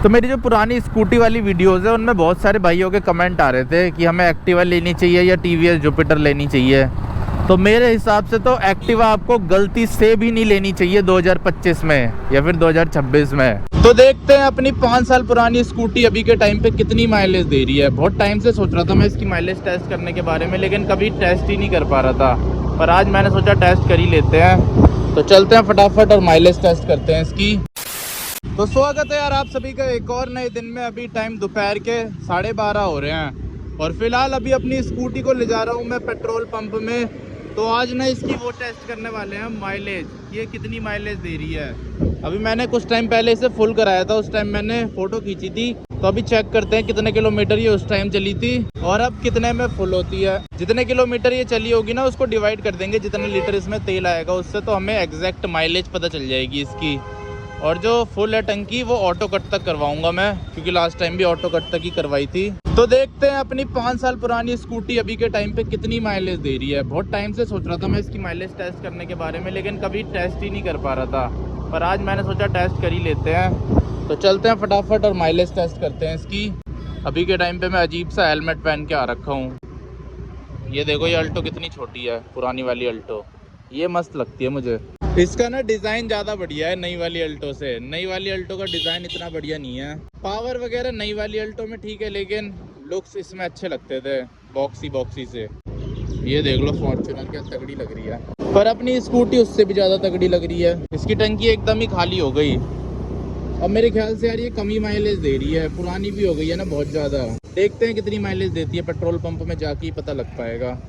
तो मेरी जो पुरानी स्कूटी वाली वीडियोस है उनमें बहुत सारे भाइयों के कमेंट आ रहे थे कि हमें एक्टिवा लेनी चाहिए या टीवीएस जुपिटर लेनी चाहिए। तो मेरे हिसाब से तो एक्टिवा आपको गलती से भी नहीं लेनी चाहिए 2025 में या फिर 2026 में। तो देखते हैं अपनी 5 साल पुरानी स्कूटी अभी के टाइम पे कितनी माइलेज दे रही है। बहुत टाइम से सोच रहा था मैं इसकी माइलेज टेस्ट करने के बारे में, लेकिन कभी टेस्ट ही नहीं कर पा रहा था, पर आज मैंने सोचा टेस्ट कर ही लेते हैं। तो चलते हैं फटाफट और माइलेज टेस्ट करते हैं इसकी। तो स्वागत है यार आप सभी का एक और नए दिन में। अभी टाइम दोपहर के 12:30 हो रहे हैं और फिलहाल अभी अपनी स्कूटी को ले जा रहा हूँ मैं पेट्रोल पंप में। तो आज ना इसकी वो टेस्ट करने वाले हैं माइलेज, ये कितनी माइलेज दे रही है। अभी मैंने कुछ टाइम पहले इसे फुल कराया था, उस टाइम मैंने फ़ोटो खींची थी। तो अभी चेक करते हैं कितने किलोमीटर ये उस टाइम चली थी और अब कितने में फुल होती है। जितने किलोमीटर ये चली होगी ना उसको डिवाइड कर देंगे जितने लीटर इसमें तेल आएगा, उससे तो हमें एग्जैक्ट माइलेज पता चल जाएगी इसकी। और जो फुल है टंकी वो ऑटो कट तक करवाऊंगा मैं, क्योंकि लास्ट टाइम भी ऑटो कट तक ही करवाई थी। तो देखते हैं अपनी 5 साल पुरानी स्कूटी अभी के टाइम पे कितनी माइलेज दे रही है। बहुत टाइम से सोच रहा था मैं इसकी माइलेज टेस्ट करने के बारे में, लेकिन कभी टेस्ट ही नहीं कर पा रहा था, पर आज मैंने सोचा टेस्ट कर ही लेते हैं। तो चलते हैं फटाफट और माइलेज टेस्ट करते हैं इसकी। अभी के टाइम पे मैं अजीब सा हेलमेट पहन के आ रखा हूँ। ये देखो ये अल्टो कितनी छोटी है, पुरानी वाली अल्टो, ये मस्त लगती है मुझे। इसका ना डिज़ाइन ज़्यादा बढ़िया है नई वाली अल्टो से। नई वाली अल्टो का डिज़ाइन इतना बढ़िया नहीं है। पावर वगैरह नई वाली अल्टो में ठीक है, लेकिन लुक्स इसमें अच्छे लगते थे बॉक्सी से। ये देख लो फॉर्च्यूनर क्या तगड़ी लग रही है, पर अपनी स्कूटी उससे भी ज़्यादा तगड़ी लग रही है। इसकी टंकी एकदम ही खाली हो गई। अब मेरे ख्याल से यार ये कम ही माइलेज दे रही है, पुरानी भी हो गई है ना बहुत ज़्यादा। देखते हैं कितनी माइलेज देती है, पेट्रोल पंप में जाके ही पता लग पाएगा।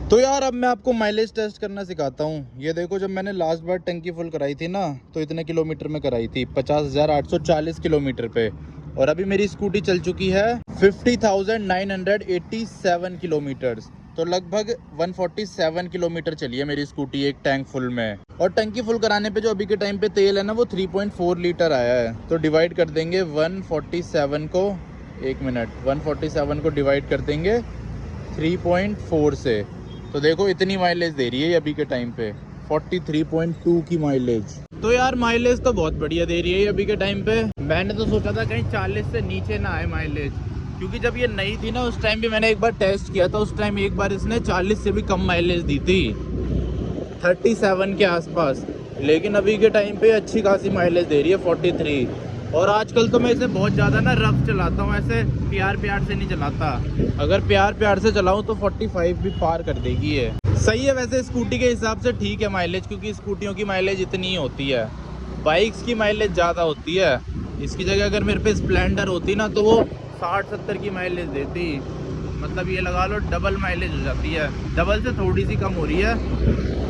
तो यार अब मैं आपको माइलेज टेस्ट करना सिखाता हूँ। ये देखो जब मैंने लास्ट बार टंकी फुल कराई थी ना तो इतने किलोमीटर में कराई थी, 50,840 किलोमीटर पे। और अभी मेरी स्कूटी चल चुकी है 50,987 किलोमीटर। तो लगभग 147 किलोमीटर चली है मेरी स्कूटी एक टैंक फुल में। और टंकी फुल कराने पे जो अभी के टाइम पे तेल है ना वो 3.4 लीटर आया है। तो डिवाइड कर देंगे 147 को, 1 मिनट, 147 को डिवाइड कर देंगे 3.4 से। तो देखो इतनी माइलेज दे रही है अभी के टाइम पे, 43.2 की माइलेज। तो यार माइलेज तो बहुत बढ़िया दे रही है अभी के टाइम पे। मैंने तो सोचा था कहीं 40 से नीचे ना आए माइलेज, क्योंकि जब ये नई थी ना उस टाइम भी मैंने एक बार टेस्ट किया था। उस टाइम एक बार इसने 40 से भी कम माइलेज दी थी, 37 के आसपास। लेकिन अभी के टाइम पे अच्छी खासी माइलेज दे रही है 43। और आजकल तो मैं इसे बहुत ज़्यादा ना रफ चलाता हूँ, ऐसे प्यार से नहीं चलाता। अगर प्यार से चलाऊँ तो 45 भी पार कर देगी ये। सही है वैसे स्कूटी के हिसाब से, ठीक है माइलेज, क्योंकि स्कूटियों की माइलेज इतनी ही होती है। बाइक्स की माइलेज ज़्यादा होती है। इसकी जगह अगर मेरे पे स्प्लेंडर होती ना तो वो 60-70 की माइलेज देती। मतलब ये लगा लो डबल माइलेज हो जाती है। डबल से थोड़ी सी कम हो रही है,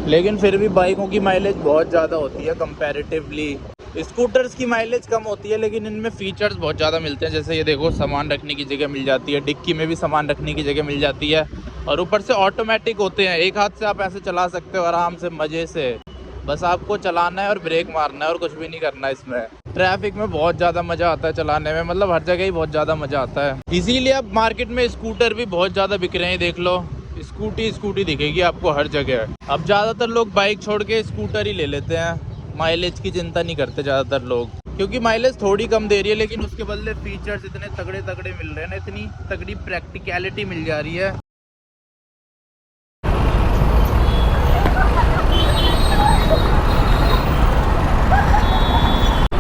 लेकिन फिर भी बाइकों की माइलेज बहुत ज़्यादा होती है कंपैरेटिवली। स्कूटर्स की माइलेज कम होती है, लेकिन इनमें फीचर्स बहुत ज़्यादा मिलते हैं। जैसे ये देखो सामान रखने की जगह मिल जाती है, डिक्की में भी सामान रखने की जगह मिल जाती है, और ऊपर से ऑटोमेटिक होते हैं। एक हाथ से आप ऐसे चला सकते हो आराम से मज़े से। बस आपको चलाना है और ब्रेक मारना है और कुछ भी नहीं करना है इसमें। ट्रैफिक में बहुत ज़्यादा मज़ा आता है चलाने में, मतलब हर जगह ही बहुत ज़्यादा मज़ा आता है। इसीलिए अब मार्केट में स्कूटर भी बहुत ज़्यादा बिक रहे हैं। देख लो स्कूटी दिखेगी आपको हर जगह। अब ज़्यादातर लोग बाइक छोड़ के स्कूटर ही ले लेते हैं, माइलेज की चिंता नहीं करते ज़्यादातर लोग, क्योंकि माइलेज थोड़ी कम दे रही है, लेकिन उसके बदले फीचर्स इतने तगड़े मिल रहे हैं ना, इतनी तगड़ी प्रैक्टिकलिटी मिल जा रही है।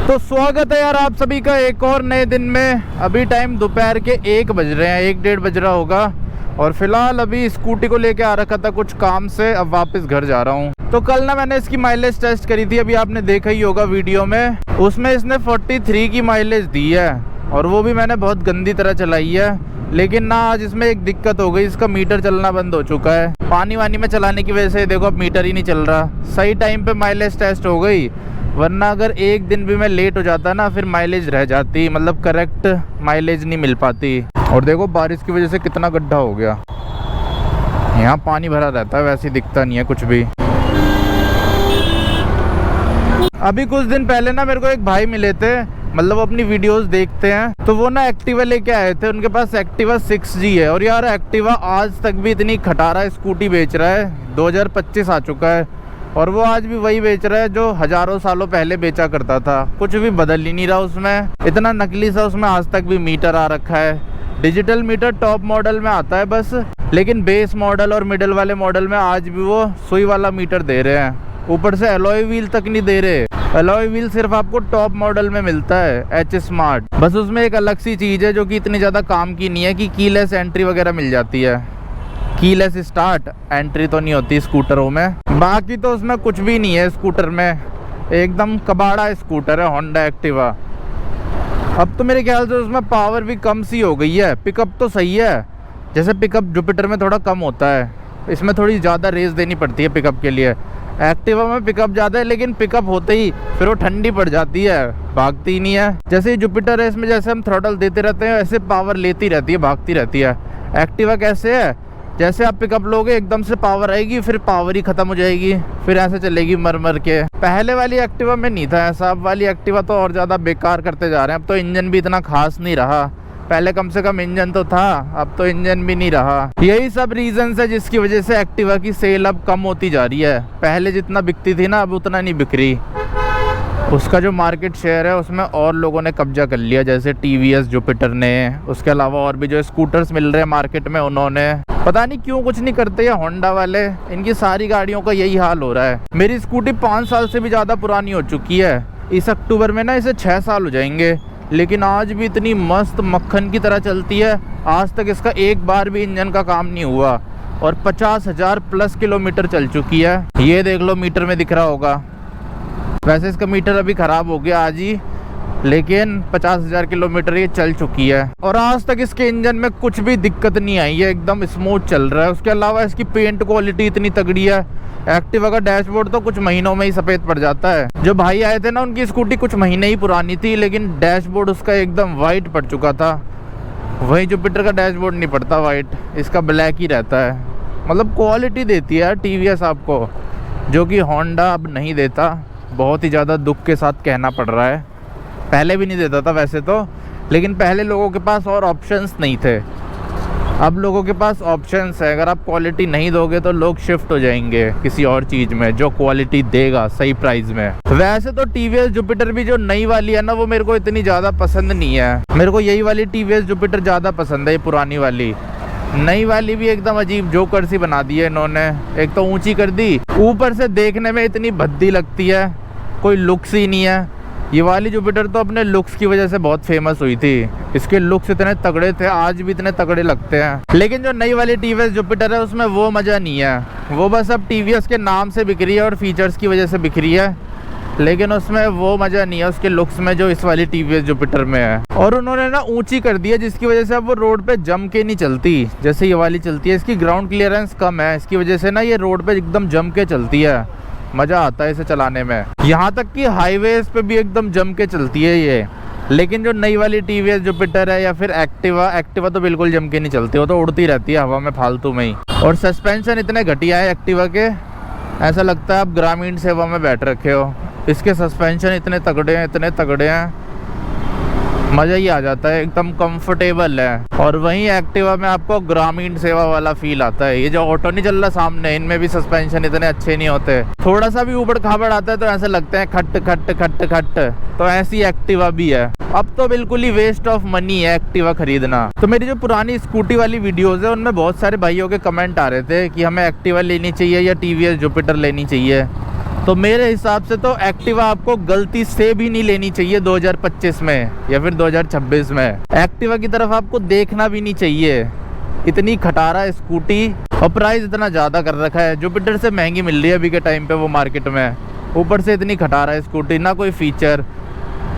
तो स्वागत है यार आप सभी का एक और नए दिन में। अभी टाइम दोपहर के 1 बज रहे हैं, 1-1:30 बज रहा होगा। और फिलहाल अभी स्कूटी को लेके आ रखा था कुछ काम से, अब वापस घर जा रहा हूँ। तो कल ना मैंने इसकी माइलेज टेस्ट करी थी, अभी आपने देखा ही होगा वीडियो में। उसमें इसने 43 की माइलेज दी है, और वो भी मैंने बहुत गंदी तरह चलाई है। लेकिन ना आज इसमें एक दिक्कत हो गई, इसका मीटर चलना बंद हो चुका है। पानी वानी में चलाने की वजह से देखो अब मीटर ही नहीं चल रहा। सही टाइम पे माइलेज टेस्ट हो गई, वरना अगर एक दिन भी मैं लेट हो जाता ना फिर माइलेज रह जाती, मतलब करेक्ट माइलेज नहीं मिल पाती। और देखो बारिश की वजह से कितना गड्ढा हो गया, यहाँ पानी भरा रहता है, वैसे दिखता नहीं है कुछ भी। अभी कुछ दिन पहले ना मेरे को एक भाई मिले थे मतलब वो अपनी वीडियोस देखते हैं, तो वो ना एक्टिवा लेके आए थे, उनके पास एक्टिवा 6G है। और यार एक्टिवा आज तक भी इतनी खटारा स्कूटी बेच रहा है, 2025 आ चुका है और वो आज भी वही बेच रहा है जो हजारों सालों पहले बेचा करता था। कुछ भी बदल ही नहीं रहा उसमें, इतना नकली सा उसमें आज तक भी मीटर आ रखा है। डिजिटल मीटर टॉप मॉडल में आता है बस, लेकिन बेस मॉडल और मिडिल वाले मॉडल में आज भी वो सुई वाला मीटर दे रहे हैं। ऊपर से एलॉय व्हील तक नहीं दे रहे। एलॉय व्हील सिर्फ आपको टॉप मॉडल में मिलता है, एच स्मार्ट। बस उसमें एक अलग सी चीज़ है जो कि इतनी ज़्यादा काम की नहीं है कि कीलेस एंट्री वगैरह मिल जाती है। कीलेस स्टार्ट एंट्री तो नहीं होती स्कूटरों में, बाकी तो उसमें कुछ भी नहीं है स्कूटर में। एकदम कबाड़ा स्कूटर है होंडा एक्टिवा। अब तो मेरे ख्याल से उसमें पावर भी कम सी हो गई है, पिकअप तो सही है, जैसे पिकअप जुपिटर में थोड़ा कम होता है, इसमें थोड़ी ज़्यादा रेस देनी पड़ती है पिकअप के लिए। एक्टिवा में पिकअप ज़्यादा है, लेकिन पिकअप होते ही फिर वो ठंडी पड़ जाती है, भागती ही नहीं है। जैसे जुपिटर है, इसमें जैसे हम थ्रॉटल देते रहते हैं वैसे पावर लेती रहती है, भागती रहती है। एक्टिवा कैसे है, जैसे आप पिकअप लोगे एकदम से पावर आएगी, फिर पावर ही ख़त्म हो जाएगी, फिर ऐसे चलेगी मर मर के। पहले वाली एक्टिवा में नहीं था ऐसा, अब वाली एक्टिवा तो और ज़्यादा बेकार करते जा रहे हैं। अब तो इंजन भी इतना खास नहीं रहा, पहले कम से कम इंजन तो था, अब तो इंजन भी नहीं रहा। यही सब रीजंस है जिसकी वजह से एक्टिवा की सेल अब कम होती जा रही है। पहले जितना बिकती थी ना, अब उतना नहीं बिक रही। उसका जो मार्केट शेयर है उसमें और लोगों ने कब्जा कर लिया, जैसे टीवीएस जुपिटर ने, उसके अलावा और भी जो स्कूटर्स मिल रहे हैं मार्केट में उन्होंने। पता नहीं क्यों कुछ नहीं करते ये होंडा वाले, इनकी सारी गाड़ियों का यही हाल हो रहा है। मेरी स्कूटी 5 साल से भी ज़्यादा पुरानी हो चुकी है, इस अक्टूबर में ना इसे 6 साल हो जाएंगे, लेकिन आज भी इतनी मस्त मक्खन की तरह चलती है। आज तक इसका एक बार भी इंजन का काम नहीं हुआ और 50,000 प्लस किलोमीटर चल चुकी है। ये देख लो मीटर में दिख रहा होगा, वैसे इसका मीटर अभी ख़राब हो गया आज ही, लेकिन 50,000 किलोमीटर ये चल चुकी है और आज तक इसके इंजन में कुछ भी दिक्कत नहीं आई है, एकदम स्मूथ चल रहा है। उसके अलावा इसकी पेंट क्वालिटी इतनी तगड़ी है। एक्टिवा का डैशबोर्ड तो कुछ महीनों में ही सफ़ेद पड़ जाता है। जो भाई आए थे ना, उनकी स्कूटी कुछ महीने ही पुरानी थी, लेकिन डैशबोर्ड उसका एकदम वाइट पड़ चुका था। वहीं जुपिटर का डैशबोर्ड नहीं पड़ता वाइट, इसका ब्लैक ही रहता है। मतलब क्वालिटी देती है टीवीएस आपको, जो कि होंडा अब नहीं देता। बहुत ही ज़्यादा दुख के साथ कहना पड़ रहा है, पहले भी नहीं देता था वैसे तो, लेकिन पहले लोगों के पास और ऑप्शंस नहीं थे। अब लोगों के पास ऑप्शंस है, अगर आप क्वालिटी नहीं दोगे तो लोग शिफ्ट हो जाएंगे किसी और चीज़ में जो क्वालिटी देगा सही प्राइस में। वैसे तो टीवीएस जुपिटर भी जो नई वाली है ना, वो मेरे को इतनी ज़्यादा पसंद नहीं है। मेरे को यही वाली टीवीएस जुपिटर ज़्यादा पसंद है, ये पुरानी वाली। नई वाली भी एकदम अजीब जोकर सी बना दी है इन्होंने, एक तो ऊंची कर दी, ऊपर से देखने में इतनी भद्दी लगती है, कोई लुक्स ही नहीं है। ये वाली जुपिटर तो अपने लुक्स की वजह से बहुत फेमस हुई थी, इसके लुक्स इतने तगड़े थे, आज भी इतने तगड़े लगते हैं। लेकिन जो नई वाली टीवीएस जुपिटर है उसमें वो मज़ा नहीं है, वो बस अब टीवीएस के नाम से बिक रही है और फीचर्स की वजह से बिक रही है, लेकिन उसमें वो मज़ा नहीं है उसके लुक्स में जो इस वाली टीवीएस जुपिटर में है। और उन्होंने ना ऊंची कर दी है, जिसकी वजह से अब वो रोड पे जम के नहीं चलती जैसे ये वाली चलती है। इसकी ग्राउंड क्लियरेंस कम है, इसकी वजह से ना ये रोड पे एकदम जम के चलती है, मज़ा आता है इसे चलाने में। यहाँ तक कि हाईवेज पे भी एकदम जम के चलती है ये। लेकिन जो नई वाली टीवीएस जुपिटर है या फिर एक्टिवा तो बिल्कुल जम के नहीं चलती, वो तो उड़ती रहती है हवा में फालतू में ही। और सस्पेंशन इतने घटिया है एक्टिवा के, ऐसा लगता है आप ग्रामीण सेवा में बैठ रखे हो। इसके सस्पेंशन इतने तगड़े हैं, मज़ा ही आ जाता है, एकदम कंफर्टेबल है। और वहीं एक्टिवा में आपको ग्रामीण सेवा वाला फील आता है। ये जो ऑटो नहीं चल रहा सामने, इनमें भी सस्पेंशन इतने अच्छे नहीं होते, थोड़ा सा भी ऊबड़ खाबड़ आता है तो ऐसे लगते हैं खट खट खट खट। तो ऐसी एक्टिवा भी है। अब तो बिल्कुल ही वेस्ट ऑफ मनी है एक्टिवा खरीदना। तो मेरी जो पुरानी स्कूटी वाली वीडियोज़ है उनमें बहुत सारे भाइयों के कमेंट आ रहे थे कि हमें एक्टिवा लेनी चाहिए या टीवीएस जुपिटर लेनी चाहिए। तो मेरे हिसाब से तो एक्टिवा आपको गलती से भी नहीं लेनी चाहिए 2025 में या फिर 2026 में। एक्टिवा की तरफ आपको देखना भी नहीं चाहिए, इतनी खटारा स्कूटी और प्राइस इतना ज़्यादा कर रखा है। जुपिटर से महंगी मिल रही है अभी के टाइम पे वो मार्केट में, ऊपर से इतनी खटारा स्कूटी, ना कोई फीचर।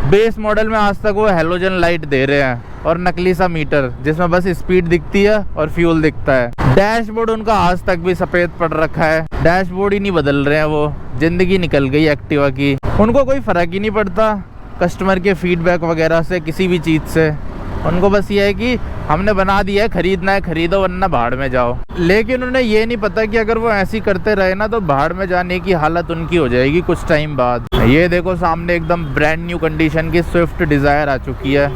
बेस मॉडल में आज तक वो हेलोजन लाइट दे रहे हैं और नकली सा मीटर जिसमें बस स्पीड दिखती है और फ्यूल दिखता है। डैशबोर्ड उनका आज तक भी सफ़ेद पड़ रखा है, डैशबोर्ड ही नहीं बदल रहे हैं वो। ज़िंदगी निकल गई एक्टिवा की, उनको कोई फ़र्क ही नहीं पड़ता कस्टमर के फीडबैक वगैरह से, किसी भी चीज़ से। उनको बस ये है कि हमने बना दिया है, खरीदना है खरीदो वरना भाड़ में जाओ। लेकिन उन्हें ये नहीं पता कि अगर वो ऐसी करते रहे ना तो भाड़ में जाने की हालत उनकी हो जाएगी कुछ टाइम बाद। ये देखो सामने एकदम ब्रांड न्यू कंडीशन की स्विफ्ट डिज़ायर आ चुकी है।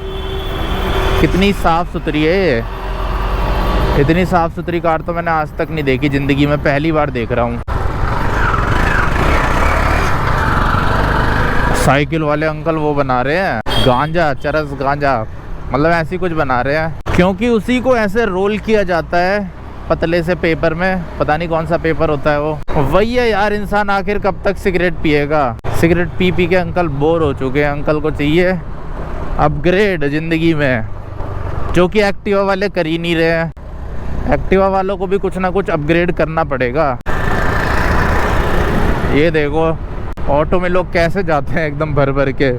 कितनी साफ़ सुथरी है ये। इतनी साफ़ सुथरी कार तो मैंने आज तक नहीं देखी ज़िंदगी में, पहली बार देख रहा हूँ। साइकिल वाले अंकल वो बना रहे हैं गांजा, चरस गांजा, मतलब ऐसी कुछ बना रहे हैं, क्योंकि उसी को ऐसे रोल किया जाता है पतले से पेपर में। पता नहीं कौन सा पेपर होता है वो। वही है यार, इंसान आखिर कब तक सिगरेट पिएगा। सिगरेट पी पी के अंकल बोर हो चुके हैं। अंकल को चाहिए अपग्रेड ज़िंदगी में, जो कि एक्टिवा वाले कर ही नहीं रहे हैं। एक्टिवा वालों को भी कुछ ना कुछ अपग्रेड करना पड़ेगा। ये देखो ऑटो में लोग कैसे जाते हैं, एकदम भर भर के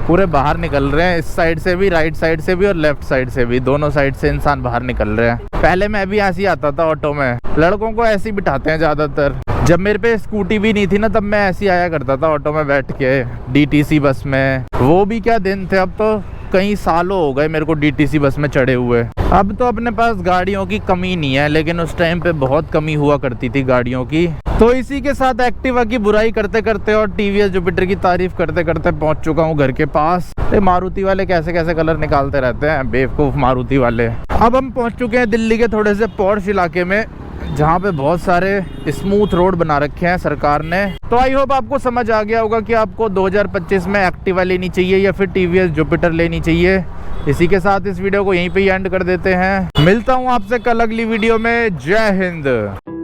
पूरे बाहर निकल रहे हैं। इस साइड से भी, राइट साइड से भी और लेफ्ट साइड से भी, दोनों साइड से इंसान बाहर निकल रहे हैं। पहले मैं भी ऐसे ही आता था ऑटो में, लड़कों को ऐसे ही बिठाते हैं ज़्यादातर। जब मेरे पे स्कूटी भी नहीं थी ना, तब मैं ऐसे ही आया करता था ऑटो में बैठ के, डीटीसी बस में। वो भी क्या दिन थे, अब तो कई सालों हो गए मेरे को डीटीसी बस में चढ़े हुए। अब तो अपने पास गाड़ियों की कमी नहीं है, लेकिन उस टाइम पे बहुत कमी हुआ करती थी गाड़ियों की। तो इसी के साथ एक्टिवा की बुराई करते करते और टीवीएस जुपिटर की तारीफ करते करते पहुंच चुका हूं घर के पास। ये मारुति वाले कैसे कैसे कलर निकालते रहते हैं, बेवकूफ मारुति वाले। अब हम पहुंच चुके हैं दिल्ली के थोड़े से पॉश इलाके में, जहाँ पे बहुत सारे स्मूथ रोड बना रखे हैं सरकार ने। तो आई होप आपको समझ आ गया होगा कि आपको 2025 में एक्टिवा लेनी चाहिए या फिर टीवीएस जुपिटर लेनी चाहिए। इसी के साथ इस वीडियो को यहीं पे ही एंड कर देते हैं। मिलता हूँ आपसे कल अगली वीडियो में। जय हिंद।